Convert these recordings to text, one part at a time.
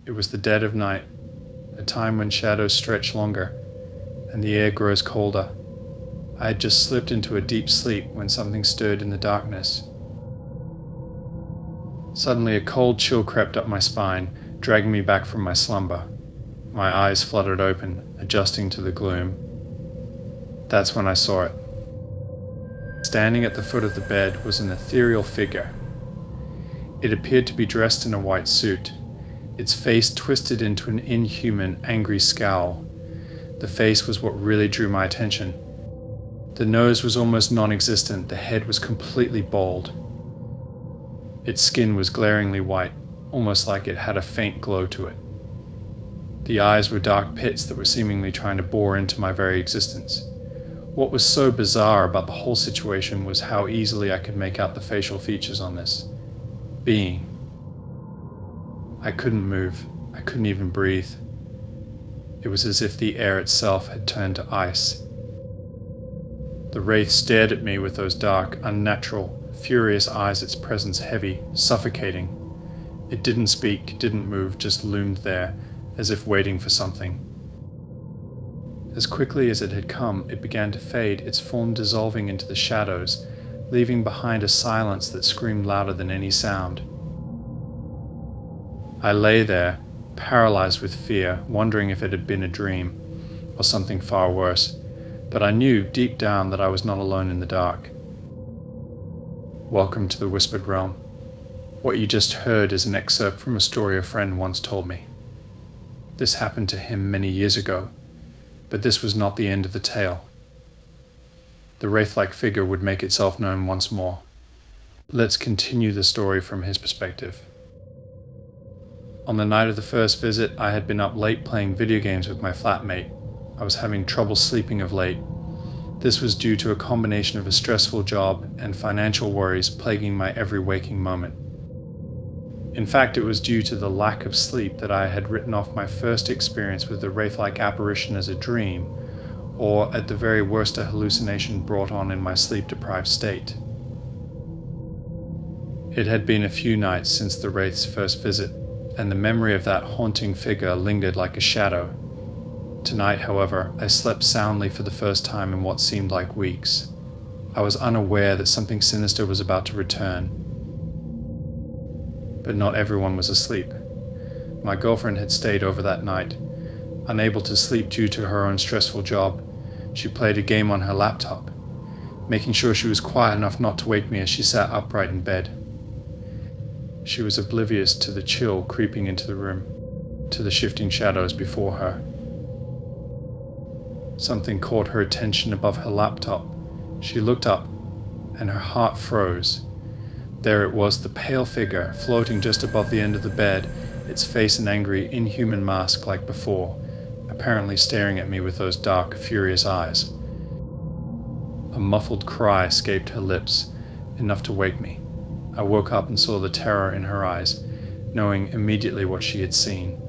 It was the dead of night, a time when shadows stretch longer and the air grows colder. I had just slipped into a deep sleep when something stirred in the darkness. Suddenly a cold chill crept up my spine, dragging me back from my slumber. My eyes fluttered open, adjusting to the gloom. That's when I saw it. Standing at the foot of the bed was an ethereal figure. It appeared to be dressed in a white suit, its face twisted into an inhuman, angry scowl. The face was what really drew my attention. The nose was almost non-existent, the head was completely bald. Its skin was glaringly white, almost like it had a faint glow to it. The eyes were dark pits that were seemingly trying to bore into my very existence. What was so bizarre about the whole situation was how easily I could make out the facial features on this being. I couldn't move. I couldn't even breathe. It was as if the air itself had turned to ice. The wraith stared at me with those dark, unnatural, furious eyes, its presence heavy, suffocating. It didn't speak, didn't move, just loomed there, as if waiting for something. As quickly as it had come, it began to fade, its form dissolving into the shadows, leaving behind a silence that screamed louder than any sound. I lay there, paralyzed with fear, wondering if it had been a dream, or something far worse, but I knew deep down that I was not alone in the dark. Welcome to the Whispered Realm. What you just heard is an excerpt from a story a friend once told me. This happened to him many years ago, but this was not the end of the tale. The wraith-like figure would make itself known once more. Let's continue the story from his perspective. On the night of the first visit, I had been up late playing video games with my flatmate. I was having trouble sleeping of late. This was due to a combination of a stressful job and financial worries plaguing my every waking moment. In fact, it was due to the lack of sleep that I had written off my first experience with the wraith-like apparition as a dream, or at the very worst a hallucination brought on in my sleep-deprived state. It had been a few nights since the wraith's first visit, and the memory of that haunting figure lingered like a shadow. Tonight, however, I slept soundly for the first time in what seemed like weeks. I was unaware that something sinister was about to return. But not everyone was asleep. My girlfriend had stayed over that night. Unable to sleep due to her own stressful job, she played a game on her laptop, making sure she was quiet enough not to wake me as she sat upright in bed. She was oblivious to the chill creeping into the room, to the shifting shadows before her. Something caught her attention above her laptop. She looked up, and her heart froze. There it was, the pale figure, floating just above the end of the bed, its face an angry, inhuman mask like before, apparently staring at me with those dark, furious eyes. A muffled cry escaped her lips, enough to wake me. I woke up and saw the terror in her eyes, knowing immediately what she had seen.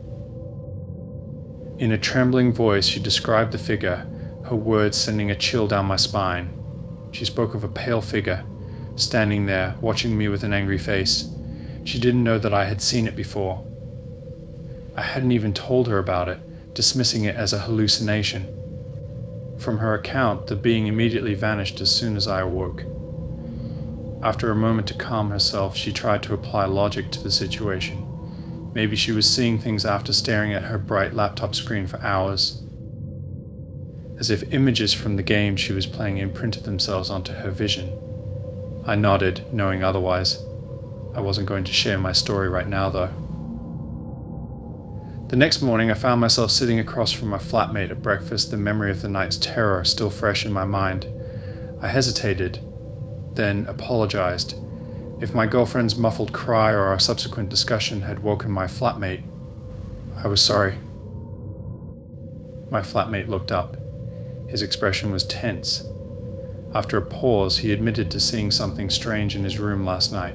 In a trembling voice, she described the figure, her words sending a chill down my spine. She spoke of a pale figure, standing there, watching me with an angry face. She didn't know that I had seen it before. I hadn't even told her about it, dismissing it as a hallucination. From her account, the being immediately vanished as soon as I awoke. After a moment to calm herself, she tried to apply logic to the situation. Maybe she was seeing things after staring at her bright laptop screen for hours. As if images from the game she was playing imprinted themselves onto her vision. I nodded, knowing otherwise. I wasn't going to share my story right now, though. The next morning, I found myself sitting across from my flatmate at breakfast, the memory of the night's terror still fresh in my mind. I hesitated, then apologized. If my girlfriend's muffled cry or our subsequent discussion had woken my flatmate, I was sorry. My flatmate looked up. His expression was tense. After a pause, he admitted to seeing something strange in his room last night.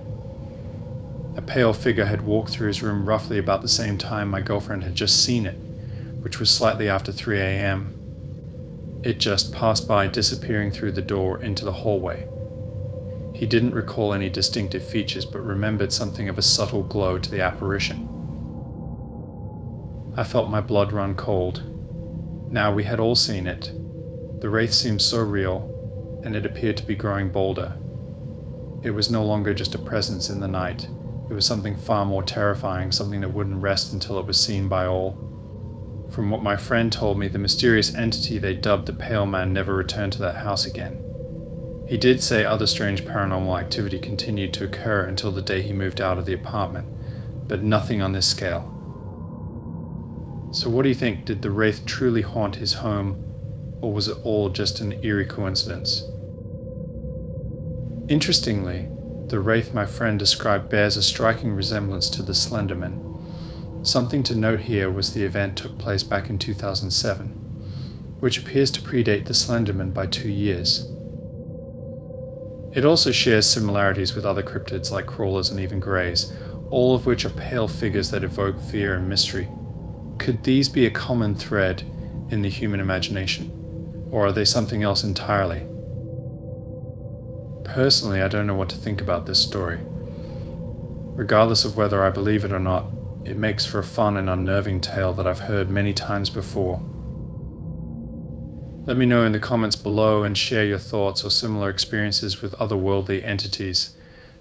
A pale figure had walked through his room roughly about the same time my girlfriend had just seen it, which was slightly after 3 a.m. It just passed by, disappearing through the door into the hallway. He didn't recall any distinctive features, but remembered something of a subtle glow to the apparition. I felt my blood run cold. Now we had all seen it. The wraith seemed so real, and it appeared to be growing bolder. It was no longer just a presence in the night. It was something far more terrifying, something that wouldn't rest until it was seen by all. From what my friend told me, the mysterious entity they dubbed the Pale Man never returned to that house again. He did say other strange paranormal activity continued to occur until the day he moved out of the apartment, but nothing on this scale. So what do you think? Did the wraith truly haunt his home, or was it all just an eerie coincidence? Interestingly, the wraith my friend described bears a striking resemblance to the Slenderman. Something to note here was the event took place back in 2007, which appears to predate the Slenderman by 2 years. It also shares similarities with other cryptids like crawlers and even greys, all of which are pale figures that evoke fear and mystery. Could these be a common thread in the human imagination, or are they something else entirely? Personally, I don't know what to think about this story. Regardless of whether I believe it or not, it makes for a fun and unnerving tale that I've heard many times before. Let me know in the comments below and share your thoughts or similar experiences with otherworldly entities.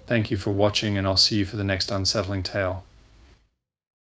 Thank you for watching, and I'll see you for the next unsettling tale.